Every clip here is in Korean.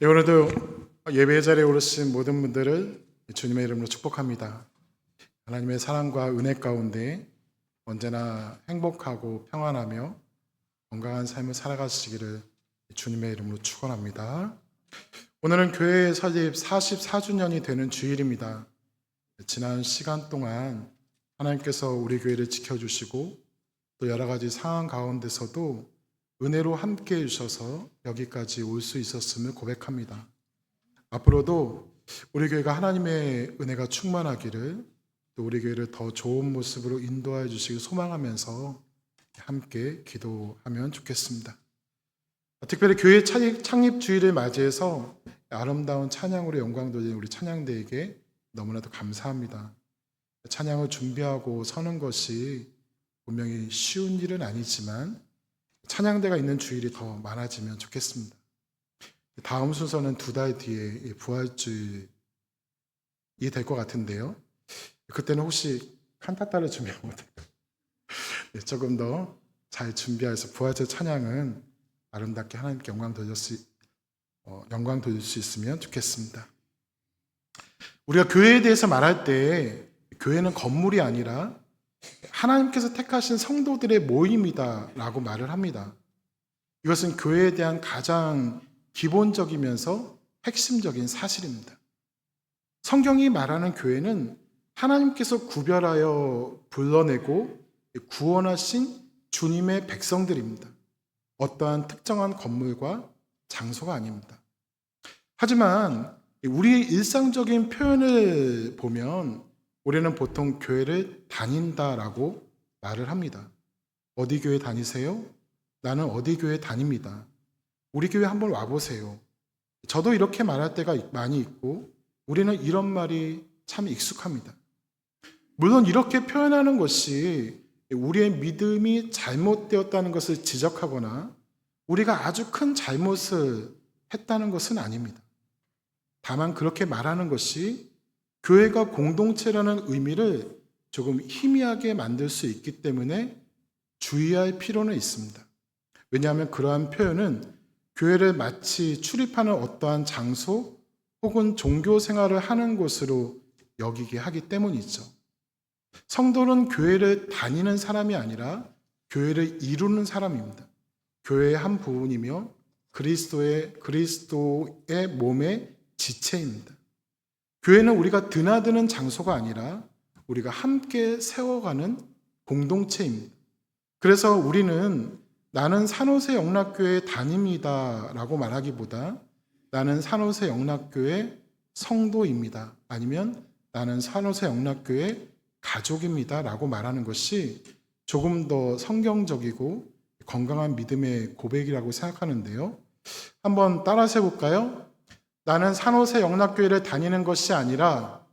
오늘도 예배 자리에 오르신 모든 분들을 주님의 이름으로 축복합니다. 하나님의 사랑과 은혜 가운데 언제나 행복하고 평안하며 건강한 삶을 살아가시기를 주님의 이름으로 축원합니다. 오늘은 교회 설립 44주년이 되는 주일입니다. 지난 시간 동안 하나님께서 우리 교회를 지켜주시고 또 여러 가지 상황 가운데서도 은혜로 함께 해주셔서 여기까지 올 수 있었음을 고백합니다. 앞으로도 우리 교회가 하나님의 은혜가 충만하기를, 또 우리 교회를 더 좋은 모습으로 인도하여 주시길 소망하면서 함께 기도하면 좋겠습니다. 특별히 교회 창립 주일을 맞이해서 아름다운 찬양으로 영광 돌리는 우리 찬양대에게 너무나도 감사합니다. 찬양을 준비하고 서는 것이 분명히 쉬운 일은 아니지만 찬양대가 있는 주일이 더 많아지면 좋겠습니다. 다음 순서는 2달 뒤에 부활주일이 될 것 같은데요. 그때는 혹시 칸타타를 준비하면 어떨까요? 조금 더 잘 준비해서 부활절 찬양은 아름답게 하나님께 영광 돌릴 수 있으면 좋겠습니다. 우리가 교회에 대해서 말할 때 교회는 건물이 아니라 하나님께서 택하신 성도들의 모임이다 라고 말을 합니다. 이것은 교회에 대한 가장 기본적이면서 핵심적인 사실입니다. 성경이 말하는 교회는 하나님께서 구별하여 불러내고 구원하신 주님의 백성들입니다. 어떠한 특정한 건물과 장소가 아닙니다. 하지만 우리의 일상적인 표현을 보면 우리는 보통 교회를 다닌다라고 말을 합니다. 어디 교회 다니세요? 나는 어디 교회 다닙니다. 우리 교회 한번 와보세요. 저도 이렇게 말할 때가 많이 있고 우리는 이런 말이 참 익숙합니다. 물론 이렇게 표현하는 것이 우리의 믿음이 잘못되었다는 것을 지적하거나 우리가 아주 큰 잘못을 했다는 것은 아닙니다. 다만 그렇게 말하는 것이 교회가 공동체라는 의미를 조금 희미하게 만들 수 있기 때문에 주의할 필요는 있습니다. 왜냐하면 그러한 표현은 교회를 마치 출입하는 어떠한 장소 혹은 종교 생활을 하는 곳으로 여기게 하기 때문이죠. 성도는 교회를 다니는 사람이 아니라 교회를 이루는 사람입니다. 교회의 한 부분이며 그리스도의 몸의 지체입니다. 교회는 우리가 드나드는 장소가 아니라 우리가 함께 세워가는 공동체입니다. 그래서 우리는 나는 산호세 영락교회 다닙니다 라고 말하기보다 나는 산호세 영락교회 성도입니다, 아니면 나는 산호세 영락교회 가족입니다 라고 말하는 것이 조금 더 성경적이고 건강한 믿음의 고백이라고 생각하는데요. 한번 따라서 해볼까요? 나는 산호세 영락교회를 다니는 것이 아니라,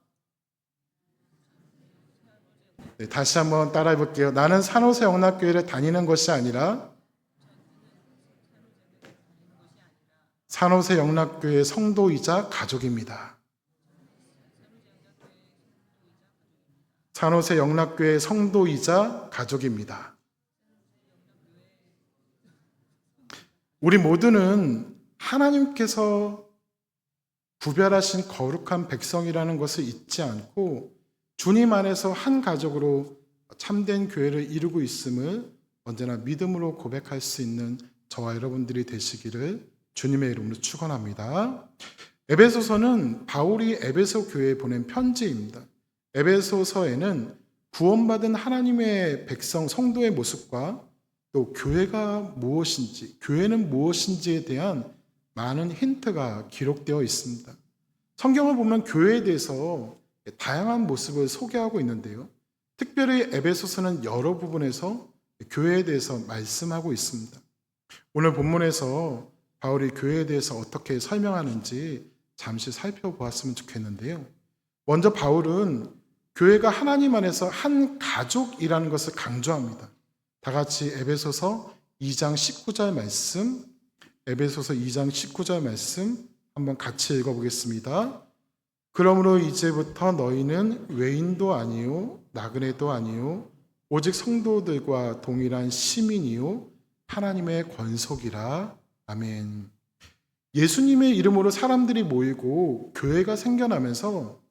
다시 한번 따라해 볼게요. 나는 산호세 영락교회를 다니는 것이 아니라 산호세 영락교회 성도이자 가족입니다. 산호세 영락교회 성도이자 가족입니다. 우리 모두는 하나님께서 구별하신 거룩한 백성이라는 것을 잊지 않고 주님 안에서 한 가족으로 참된 교회를 이루고 있음을 언제나 믿음으로 고백할 수 있는 저와 여러분들이 되시기를 주님의 이름으로 축원합니다. 에베소서는 바울이 에베소 교회에 보낸 편지입니다. 에베소서에는 구원받은 하나님의 백성 성도의 모습과 또 교회가 무엇인지, 교회는 무엇인지에 대한 많은 힌트가 기록되어 있습니다. 성경을 보면 교회에 대해서 다양한 모습을 소개하고 있는데요. 특별히 에베소서는 여러 부분에서 교회에 대해서 말씀하고 있습니다. 오늘 본문에서 바울이 교회에 대해서 어떻게 설명하는지 잠시 살펴보았으면 좋겠는데요. 먼저 바울은 교회가 하나님 안에서 한 가족이라는 것을 강조합니다. 다 같이 에베소서 2장 19절 말씀, 에베소서 2장 19절 말씀 한번 같이 읽어보겠습니다. 그러므로 이제부터 너희는 외인도 아니요 나그네도 아니요 오직 성도들과 동일한 시민이요 하나님의 권속이라. 아멘. 예수님의 이름으로 사람들이 모이고 교회가 생겨나면서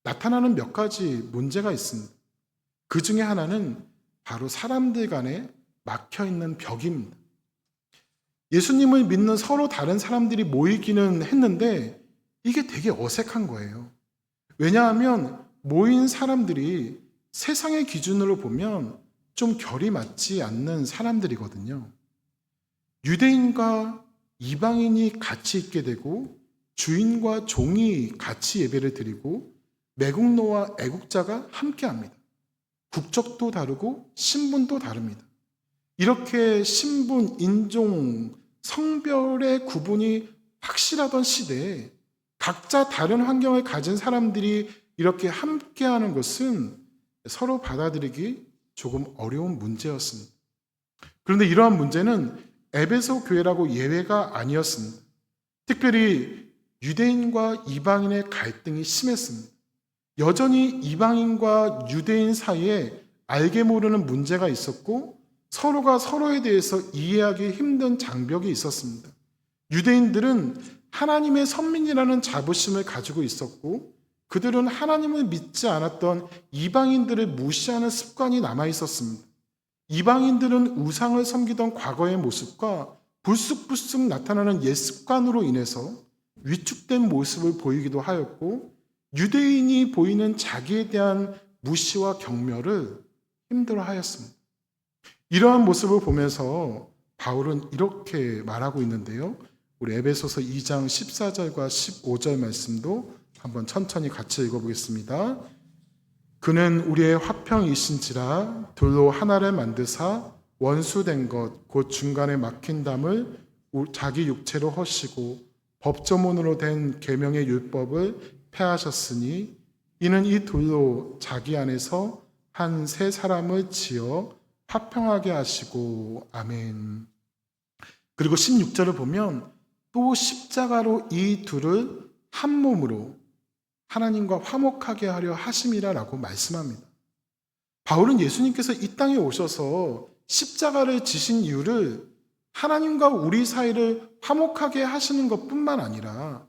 나타나는 몇 가지 문제가 있습니다. 그 중에 하나는 바로 사람들 간에 막혀 있는 벽입니다. 예수님을 믿는 서로 다른 사람들이 모이기는 했는데 이게 되게 어색한 거예요. 왜냐하면 모인 사람들이 세상의 기준으로 보면 좀 결이 맞지 않는 사람들이거든요. 유대인과 이방인이 같이 있게 되고 주인과 종이 같이 예배를 드리고 매국노와 애국자가 함께합니다. 국적도 다르고 신분도 다릅니다. 이렇게 신분, 인종, 성별의 구분이 확실하던 시대에 각자 다른 환경을 가진 사람들이 이렇게 함께하는 것은 서로 받아들이기 조금 어려운 문제였습니다. 그런데 이러한 문제는 에베소 교회라고 예외가 아니었습니다. 특별히 유대인과 이방인의 갈등이 심했습니다. 여전히 이방인과 유대인 사이에 알게 모르는 문제가 있었고 서로가 서로에 대해서 이해하기 힘든 장벽이 있었습니다. 유대인들은 하나님의 선민이라는 자부심을 가지고 있었고 그들은 하나님을 믿지 않았던 이방인들을 무시하는 습관이 남아 있었습니다. 이방인들은 우상을 섬기던 과거의 모습과 불쑥불쑥 나타나는 옛 습관으로 인해서 위축된 모습을 보이기도 하였고 유대인이 보이는 자기에 대한 무시와 경멸을 힘들어하였습니다. 이러한 모습을 보면서 바울은 이렇게 말하고 있는데요. 우리 에베소서 2장 14절과 15절 말씀도 한번 천천히 같이 읽어보겠습니다. 그는 우리의 화평이신지라 둘로 하나를 만드사 원수된 것 곧 중간에 막힌 담을 자기 육체로 허시고 법조문으로 된 계명의 율법을 폐하셨으니 이는 이 둘로 자기 안에서 한 새 사람을 지어 화평하게 하시고 아멘. 그리고 16절을 보면 또 십자가로 이 둘을 한 몸으로 하나님과 화목하게 하려 하심이라라고 말씀합니다. 바울은 예수님께서 이 땅에 오셔서 십자가를 지신 이유를 하나님과 우리 사이를 화목하게 하시는 것뿐만 아니라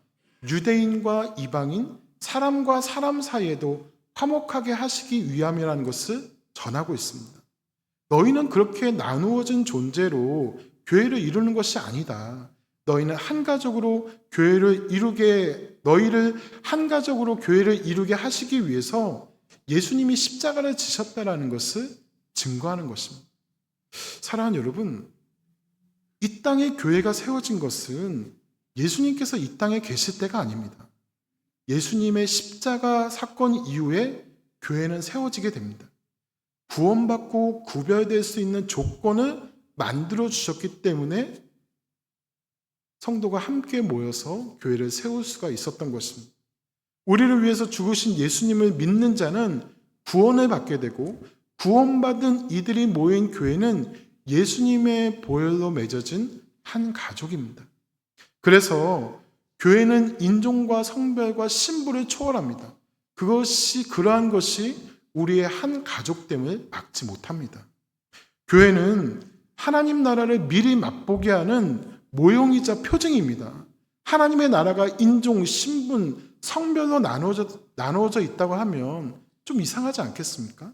유대인과 이방인, 사람과 사람 사이에도 화목하게 하시기 위함이라는 것을 전하고 있습니다. 너희는 그렇게 나누어진 존재로 교회를 이루는 것이 아니다. 너희를 한 가족으로 교회를 이루게 하시기 위해서 예수님이 십자가를 지셨다라는 것을 증거하는 것입니다. 사랑하는 여러분, 이 땅에 교회가 세워진 것은 예수님께서 이 땅에 계실 때가 아닙니다. 예수님의 십자가 사건 이후에 교회는 세워지게 됩니다. 구원받고 구별될 수 있는 조건을 만들어 주셨기 때문에 성도가 함께 모여서 교회를 세울 수가 있었던 것입니다. 우리를 위해서 죽으신 예수님을 믿는 자는 구원을 받게 되고 구원받은 이들이 모인 교회는 예수님의 보혈로 맺어진 한 가족입니다. 그래서 교회는 인종과 성별과 신분을 초월합니다. 그러한 것이 우리의 한 가족됨을 막지 못합니다. 교회는 하나님 나라를 미리 맛보게 하는 모형이자 표징입니다. 하나님의 나라가 인종, 신분, 성별로 나누어져 있다고 하면 좀 이상하지 않겠습니까?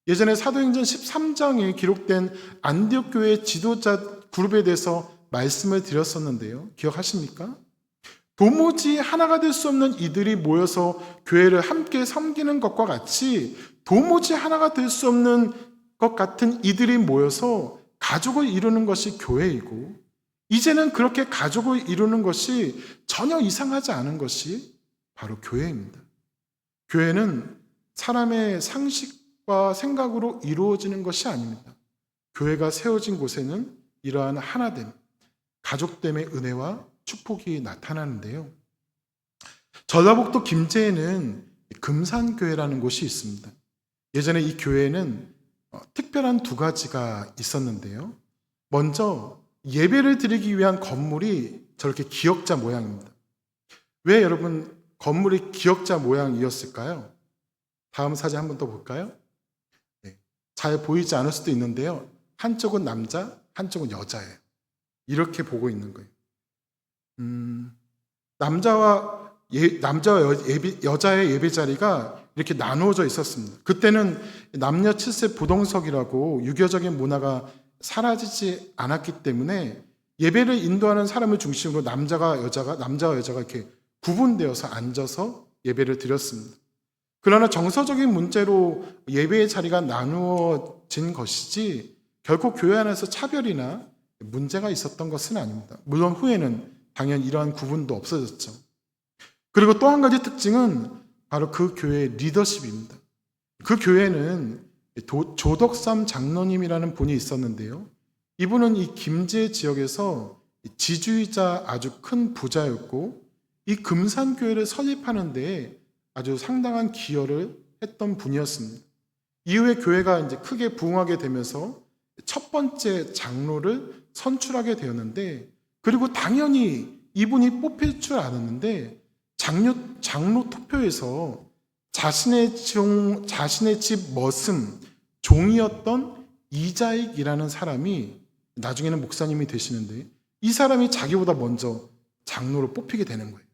예전에 사도행전 13장에 기록된 안디옥 교회 지도자 그룹에 대해서 말씀을 드렸었는데요. 기억하십니까? 도무지 하나가 될 수 없는 이들이 모여서 교회를 함께 섬기는 것과 같이 도무지 하나가 될 수 없는 것 같은 이들이 모여서 가족을 이루는 것이 교회이고 이제는 그렇게 가족을 이루는 것이 전혀 이상하지 않은 것이 바로 교회입니다. 교회는 사람의 상식과 생각으로 이루어지는 것이 아닙니다. 교회가 세워진 곳에는 이러한 하나됨, 가족됨의 은혜와 축복이 나타나는데요. 전라북도 김제에는 금산교회라는 곳이 있습니다. 예전에 이 교회에는 특별한 두 가지가 있었는데요. 먼저 예배를 드리기 위한 건물이 저렇게 기역자 모양입니다. 왜 여러분 건물이 기역자 모양이었을까요? 다음 사진 한 번 더 볼까요? 네, 잘 보이지 않을 수도 있는데요. 한쪽은 남자, 한쪽은 여자예요. 이렇게 보고 있는 거예요. 음, 남자와 여자의 예배 자리가 이렇게 나누어져 있었습니다. 그때는 남녀 7세 부동석이라고 유교적인 문화가 사라지지 않았기 때문에 예배를 인도하는 사람을 중심으로 남자와 여자가 이렇게 구분되어서 앉아서 예배를 드렸습니다. 그러나 정서적인 문제로 예배의 자리가 나누어진 것이지 결코 교회 안에서 차별이나 문제가 있었던 것은 아닙니다. 물론 후에는 당연히 이러한 구분도 없어졌죠. 그리고 또 한 가지 특징은 바로 그 교회의 리더십입니다. 그 교회는 조덕삼 장로님이라는 분이 있었는데요. 이분은 이 김제 지역에서 지주이자 아주 큰 부자였고 이 금산교회를 설립하는 데 아주 상당한 기여를 했던 분이었습니다. 이후에 교회가 이제 크게 부흥하게 되면서 첫 번째 장로를 선출하게 되었는데, 그리고 당연히 이분이 뽑힐 줄 알았는데 장로 투표에서 자신의 집 머슴 종이었던 이자익이라는 사람이 나중에는 목사님이 되시는데, 이 사람이 자기보다 먼저 장로로 뽑히게 되는 거예요.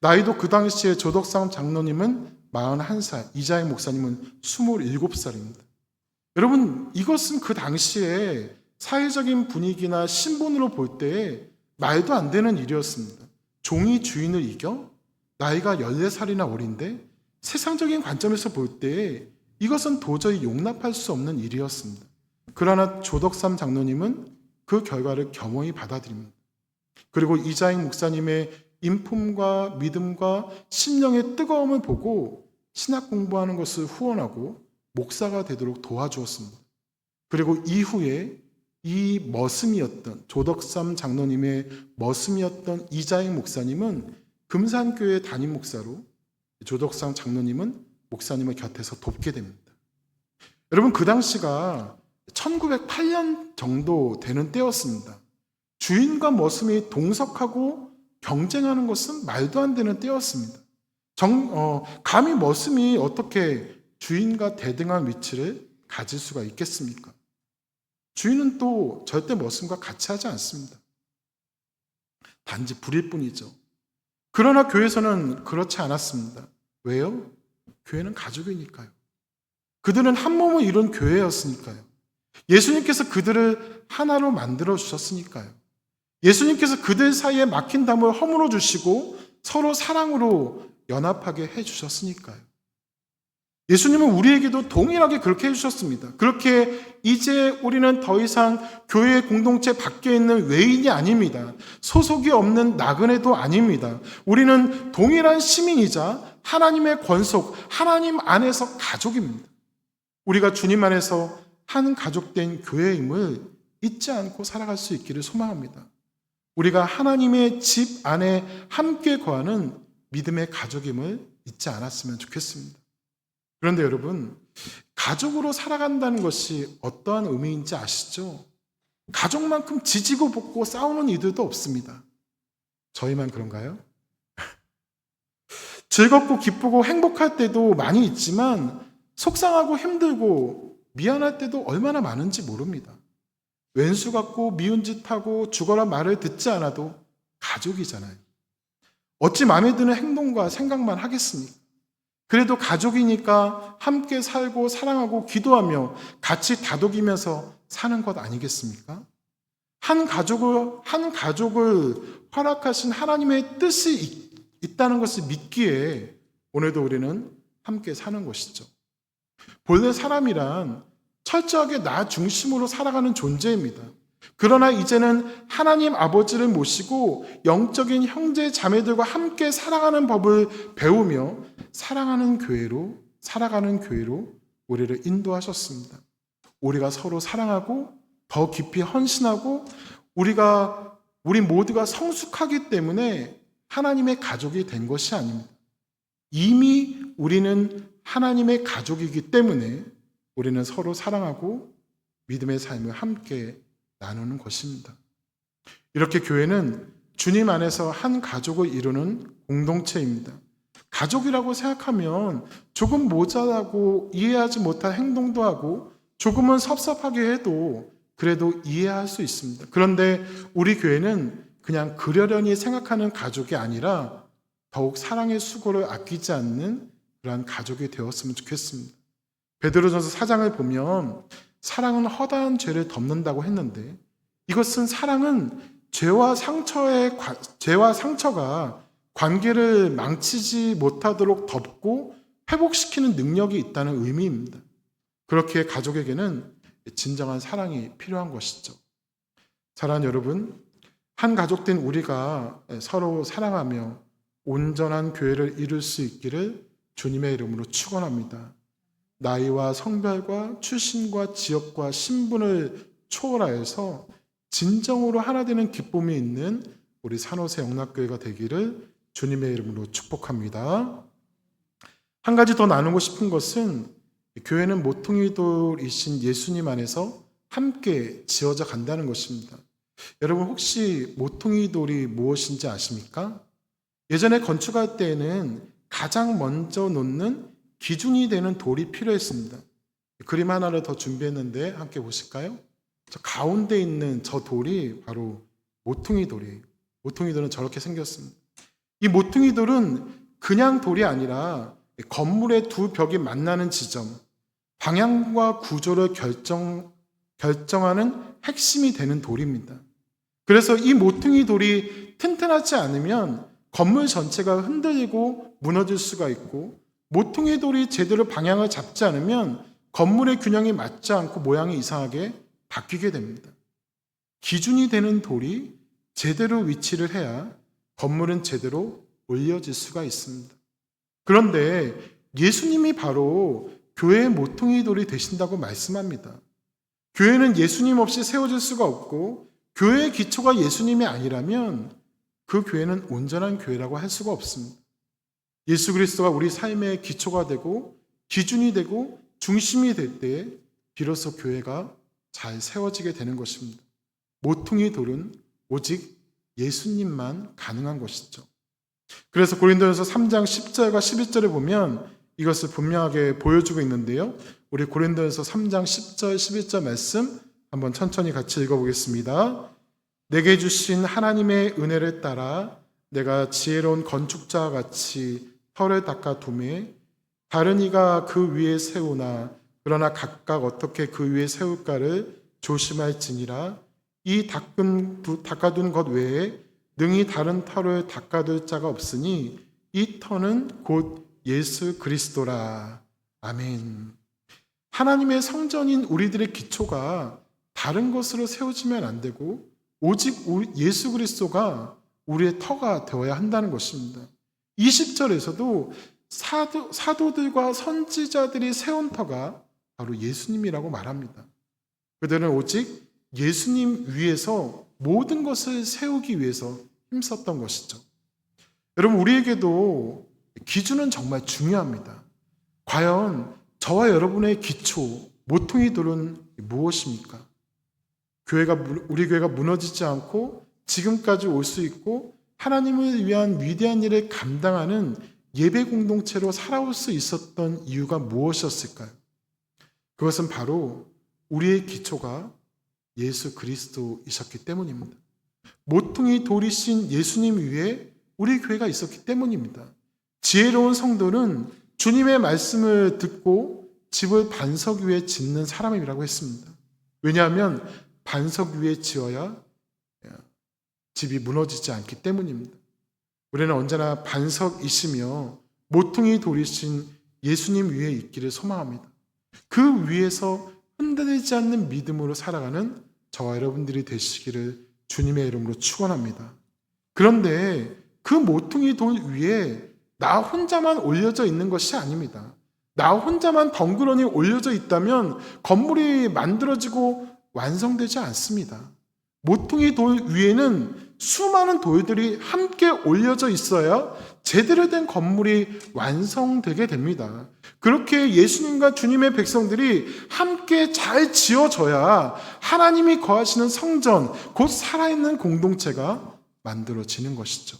나이도 그 당시에 조덕삼 장로님은 41살, 이자익 목사님은 27살입니다. 여러분, 이것은 그 당시에 사회적인 분위기나 신분으로 볼 때 말도 안 되는 일이었습니다. 종이 주인을 이겨? 나이가 14살이나 어린데 세상적인 관점에서 볼 때 이것은 도저히 용납할 수 없는 일이었습니다. 그러나 조덕삼 장로님은 그 결과를 겸허히 받아들입니다. 그리고 이자익 목사님의 인품과 믿음과 심령의 뜨거움을 보고 신학 공부하는 것을 후원하고 목사가 되도록 도와주었습니다. 그리고 이후에 이 머슴이었던 조덕삼 장로님의 머슴이었던 이자익 목사님은 금산교회 담임 목사로, 조덕삼 장로님은 목사님을 곁에서 돕게 됩니다. 여러분, 그 당시가 1908년 정도 되는 때였습니다. 주인과 머슴이 동석하고 경쟁하는 것은 말도 안 되는 때였습니다. 감히 머슴이 어떻게 주인과 대등한 위치를 가질 수가 있겠습니까? 주인은 또 절대 머슴과 같이 하지 않습니다. 단지 부릴 뿐이죠. 그러나 교회에서는 그렇지 않았습니다. 왜요? 교회는 가족이니까요. 그들은 한 몸을 이룬 교회였으니까요. 예수님께서 그들을 하나로 만들어 주셨으니까요. 예수님께서 그들 사이에 막힌 담을 허물어 주시고 서로 사랑으로 연합하게 해 주셨으니까요. 예수님은 우리에게도 동일하게 그렇게 해주셨습니다. 그렇게 이제 우리는 더 이상 교회 공동체 밖에 있는 외인이 아닙니다. 소속이 없는 나그네도 아닙니다. 우리는 동일한 시민이자 하나님의 권속, 하나님 안에서 가족입니다. 우리가 주님 안에서 한 가족된 교회임을 잊지 않고 살아갈 수 있기를 소망합니다. 우리가 하나님의 집 안에 함께 거하는 믿음의 가족임을 잊지 않았으면 좋겠습니다. 그런데 여러분, 가족으로 살아간다는 것이 어떠한 의미인지 아시죠? 가족만큼 지지고 볶고 싸우는 이들도 없습니다. 저희만 그런가요? 즐겁고 기쁘고 행복할 때도 많이 있지만 속상하고 힘들고 미안할 때도 얼마나 많은지 모릅니다. 왼수 같고 미운 짓하고 죽어라 말을 듣지 않아도 가족이잖아요. 어찌 마음에 드는 행동과 생각만 하겠습니까? 그래도 가족이니까 함께 살고 사랑하고 기도하며 같이 다독이면서 사는 것 아니겠습니까? 한 가족을 허락하신 하나님의 뜻이 있다는 것을 믿기에 오늘도 우리는 함께 사는 것이죠. 본래 사람이란 철저하게 나 중심으로 살아가는 존재입니다. 그러나 이제는 하나님 아버지를 모시고 영적인 형제 자매들과 함께 살아가는 법을 배우며 살아가는 교회로 우리를 인도하셨습니다. 우리가 서로 사랑하고 더 깊이 헌신하고 우리 모두가 성숙하기 때문에 하나님의 가족이 된 것이 아닙니다. 이미 우리는 하나님의 가족이기 때문에 우리는 서로 사랑하고 믿음의 삶을 함께 나누는 것입니다. 이렇게 교회는 주님 안에서 한 가족을 이루는 공동체입니다. 가족이라고 생각하면 조금 모자라고 이해하지 못할 행동도 하고 조금은 섭섭하게 해도 그래도 이해할 수 있습니다. 그런데 우리 교회는 그냥 그러려니 생각하는 가족이 아니라 더욱 사랑의 수고를 아끼지 않는 그러한 가족이 되었으면 좋겠습니다. 베드로전서 4장을 보면 사랑은 허다한 죄를 덮는다고 했는데, 이것은 사랑은 죄와 상처가 관계를 망치지 못하도록 덮고 회복시키는 능력이 있다는 의미입니다. 그렇게 가족에게는 진정한 사랑이 필요한 것이죠. 사랑하는 여러분, 한 가족된 우리가 서로 사랑하며 온전한 교회를 이룰 수 있기를 주님의 이름으로 축원합니다. 나이와 성별과 출신과 지역과 신분을 초월하여서 진정으로 하나 되는 기쁨이 있는 우리 산호세 영락교회가 되기를 주님의 이름으로 축복합니다. 한 가지 더 나누고 싶은 것은 교회는 모퉁이 돌이신 예수님 안에서 함께 지어져 간다는 것입니다. 여러분 혹시 모퉁이 돌이 무엇인지 아십니까? 예전에 건축할 때에는 가장 먼저 놓는 기준이 되는 돌이 필요했습니다. 그림 하나를 더 준비했는데 함께 보실까요? 저 가운데 있는 저 돌이 바로 모퉁이 돌이에요. 모퉁이 돌은 저렇게 생겼습니다. 이 모퉁이 돌은 그냥 돌이 아니라 건물의 두 벽이 만나는 지점, 방향과 구조를 결정하는 핵심이 되는 돌입니다. 그래서 이 모퉁이 돌이 튼튼하지 않으면 건물 전체가 흔들리고 무너질 수가 있고, 모퉁이 돌이 제대로 방향을 잡지 않으면 건물의 균형이 맞지 않고 모양이 이상하게 바뀌게 됩니다. 기준이 되는 돌이 제대로 위치를 해야 건물은 제대로 올려질 수가 있습니다. 그런데 예수님이 바로 교회의 모퉁이 돌이 되신다고 말씀합니다. 교회는 예수님 없이 세워질 수가 없고, 교회의 기초가 예수님이 아니라면 그 교회는 온전한 교회라고 할 수가 없습니다. 예수 그리스도가 우리 삶의 기초가 되고 기준이 되고 중심이 될 때에 비로소 교회가 잘 세워지게 되는 것입니다. 모퉁이 돌은 오직 예수님만 가능한 것이죠. 그래서 고린도전서 3장 10절과 11절에 보면 이것을 분명하게 보여주고 있는데요. 우리 고린도전서 3장 10절 11절 말씀 한번 천천히 같이 읽어보겠습니다. 내게 주신 하나님의 은혜를 따라 내가 지혜로운 건축자와 같이 터를 닦아 두매 다른 이가 그 위에 세우나 그러나 각각 어떻게 그 위에 세울까를 조심할지니라. 이 닦아둔 것 외에 능히 다른 터를 닦아둘 자가 없으니 이 터는 곧 예수 그리스도라. 아멘. 하나님의 성전인 우리들의 기초가 다른 것으로 세워지면 안 되고 오직 예수 그리스도가 우리의 터가 되어야 한다는 것입니다. 20절에서도 사도들과 선지자들이 세운 터가 바로 예수님이라고 말합니다. 그들은 오직 예수님 위에서 모든 것을 세우기 위해서 힘썼던 것이죠. 여러분, 우리에게도 기준은 정말 중요합니다. 과연 저와 여러분의 기초, 모퉁이 돌은 무엇입니까? 우리 교회가 무너지지 않고 지금까지 올 수 있고 하나님을 위한 위대한 일을 감당하는 예배 공동체로 살아올 수 있었던 이유가 무엇이었을까요? 그것은 바로 우리의 기초가 예수 그리스도이셨기 때문입니다. 모퉁이 돌이신 예수님 위에 우리 교회가 있었기 때문입니다. 지혜로운 성도는 주님의 말씀을 듣고 집을 반석 위에 짓는 사람이라고 했습니다. 왜냐하면 반석 위에 지어야 집이 무너지지 않기 때문입니다. 우리는 언제나 반석이시며 모퉁이 돌이신 예수님 위에 있기를 소망합니다. 그 위에서 흔들리지 않는 믿음으로 살아가는 저와 여러분들이 되시기를 주님의 이름으로 축원합니다. 그런데 그 모퉁이 돌 위에 나 혼자만 올려져 있는 것이 아닙니다. 나 혼자만 덩그러니 올려져 있다면 건물이 만들어지고 완성되지 않습니다. 모퉁이 돌 위에는 수많은 돌들이 함께 올려져 있어야 제대로 된 건물이 완성되게 됩니다. 그렇게 예수님과 주님의 백성들이 함께 잘 지어져야 하나님이 거하시는 성전, 곧 살아있는 공동체가 만들어지는 것이죠.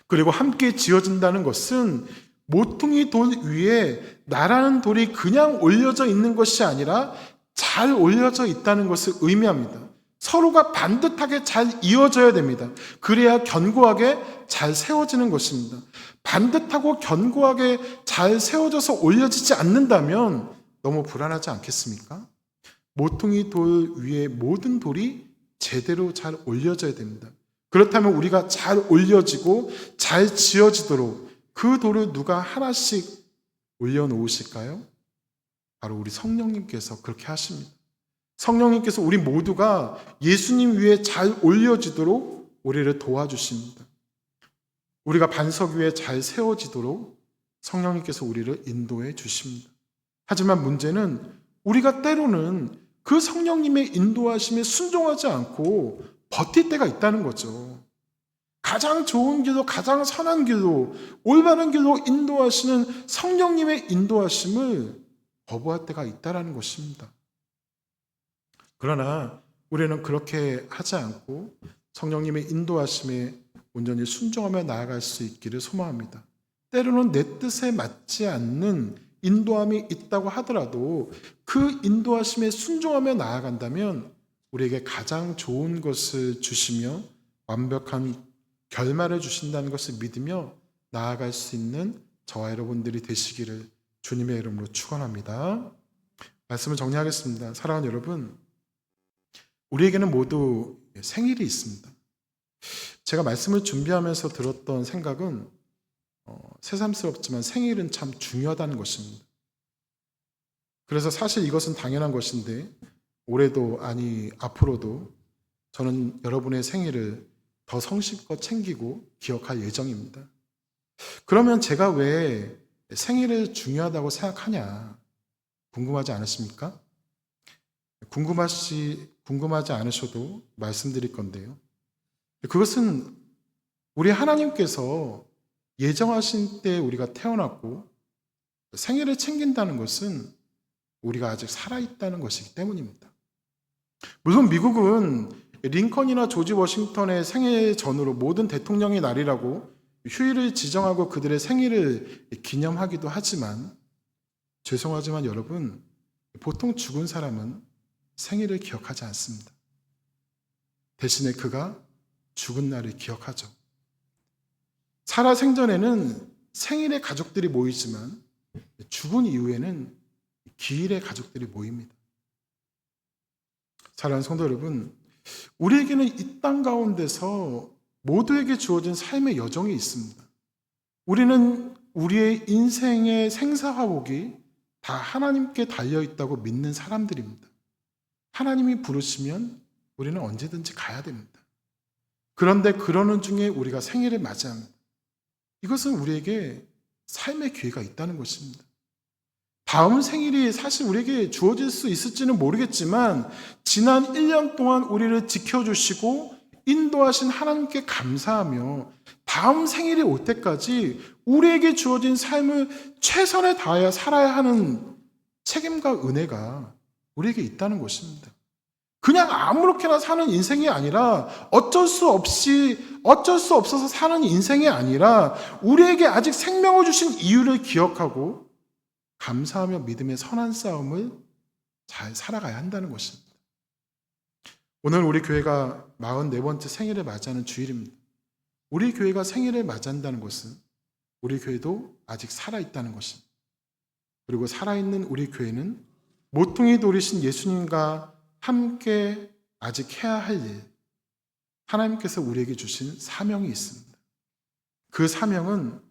그리고 함께 지어진다는 것은 모퉁이 돌 위에 나라는 돌이 그냥 올려져 있는 것이 아니라 잘 올려져 있다는 것을 의미합니다. 서로가 반듯하게 잘 이어져야 됩니다. 그래야 견고하게 잘 세워지는 것입니다. 반듯하고 견고하게 잘 세워져서 올려지지 않는다면 너무 불안하지 않겠습니까? 모퉁이 돌 위에 모든 돌이 제대로 잘 올려져야 됩니다. 그렇다면 우리가 잘 올려지고 잘 지어지도록 그 돌을 누가 하나씩 올려놓으실까요? 바로 우리 성령님께서 그렇게 하십니다. 성령님께서 우리 모두가 예수님 위에 잘 올려지도록 우리를 도와주십니다. 우리가 반석 위에 잘 세워지도록 성령님께서 우리를 인도해 주십니다. 하지만 문제는 우리가 때로는 그 성령님의 인도하심에 순종하지 않고 버틸 때가 있다는 거죠. 가장 좋은 길로, 가장 선한 길로, 올바른 길로 인도하시는 성령님의 인도하심을 거부할 때가 있다는 것입니다. 그러나 우리는 그렇게 하지 않고 성령님의 인도하심에 온전히 순종하며 나아갈 수 있기를 소망합니다. 때로는 내 뜻에 맞지 않는 인도함이 있다고 하더라도 그 인도하심에 순종하며 나아간다면 우리에게 가장 좋은 것을 주시며 완벽한 결말을 주신다는 것을 믿으며 나아갈 수 있는 저와 여러분들이 되시기를 주님의 이름으로 축원합니다. 말씀을 정리하겠습니다. 사랑하는 여러분, 우리에게는 모두 생일이 있습니다. 제가 말씀을 준비하면서 들었던 생각은 새삼스럽지만 생일은 참 중요하다는 것입니다. 그래서 사실 이것은 당연한 것인데 올해도 아니 앞으로도 저는 여러분의 생일을 더 성실껏 챙기고 기억할 예정입니다. 그러면 제가 왜 생일을 중요하다고 생각하냐 궁금하지 않으십니까? 궁금하지 않으셔도 말씀드릴 건데요. 그것은 우리 하나님께서 예정하신 때 우리가 태어났고 생일을 챙긴다는 것은 우리가 아직 살아있다는 것이기 때문입니다. 물론 미국은 링컨이나 조지 워싱턴의 생일 전후로 모든 대통령의 날이라고 휴일을 지정하고 그들의 생일을 기념하기도 하지만 죄송하지만 여러분, 보통 죽은 사람은 생일을 기억하지 않습니다. 대신에 그가 죽은 날을 기억하죠. 살아생전에는 생일에 가족들이 모이지만 죽은 이후에는 기일의 가족들이 모입니다. 사랑하는 성도 여러분, 우리에게는 이 땅 가운데서 모두에게 주어진 삶의 여정이 있습니다. 우리는 우리의 인생의 생사화복이 다 하나님께 달려있다고 믿는 사람들입니다. 하나님이 부르시면 우리는 언제든지 가야 됩니다. 그런데 그러는 중에 우리가 생일을 맞이합니다. 이것은 우리에게 삶의 기회가 있다는 것입니다. 다음 생일이 사실 우리에게 주어질 수 있을지는 모르겠지만 지난 1년 동안 우리를 지켜주시고 인도하신 하나님께 감사하며 다음 생일이 올 때까지 우리에게 주어진 삶을 최선을 다하여 살아야 하는 책임과 은혜가 우리에게 있다는 것입니다. 그냥 아무렇게나 사는 인생이 아니라 어쩔 수 없어서 사는 인생이 아니라 우리에게 아직 생명을 주신 이유를 기억하고 감사하며 믿음의 선한 싸움을 잘 살아가야 한다는 것입니다. 오늘 우리 교회가 44번째 생일을 맞이하는 주일입니다. 우리 교회가 생일을 맞이한다는 것은 우리 교회도 아직 살아있다는 것입니다. 그리고 살아있는 우리 교회는 모퉁이 돌이신 예수님과 함께 아직 해야 할 일, 하나님께서 우리에게 주신 사명이 있습니다. 그 사명은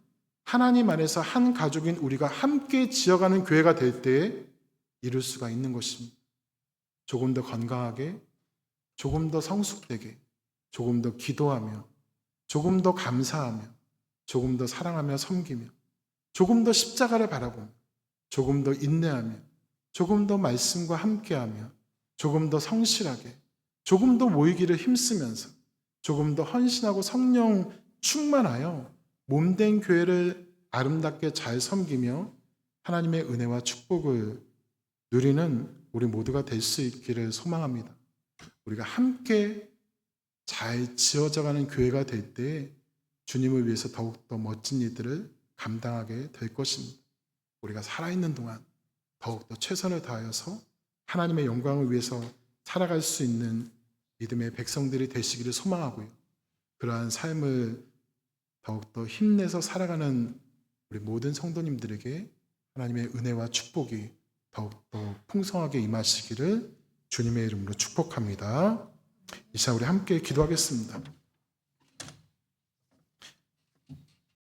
하나님 안에서 한 가족인 우리가 함께 지어가는 교회가 될 때에 이룰 수가 있는 것입니다. 조금 더 건강하게, 조금 더 성숙되게, 조금 더 기도하며, 조금 더 감사하며, 조금 더 사랑하며 섬기며, 조금 더 십자가를 바라보며, 조금 더 인내하며, 조금 더 말씀과 함께하며, 조금 더 성실하게, 조금 더 모이기를 힘쓰면서, 조금 더 헌신하고 성령 충만하여 몸된 교회를 아름답게 잘 섬기며 하나님의 은혜와 축복을 누리는 우리 모두가 될 수 있기를 소망합니다. 우리가 함께 잘 지어져가는 교회가 될 때 주님을 위해서 더욱더 멋진 일들을 감당하게 될 것입니다. 우리가 살아있는 동안 더욱더 최선을 다하여서 하나님의 영광을 위해서 살아갈 수 있는 믿음의 백성들이 되시기를 소망하고요. 그러한 삶을 더욱더 힘내서 살아가는 우리 모든 성도님들에게 하나님의 은혜와 축복이 더욱더 풍성하게 임하시기를 주님의 이름으로 축복합니다. 이 시간 우리 함께 기도하겠습니다.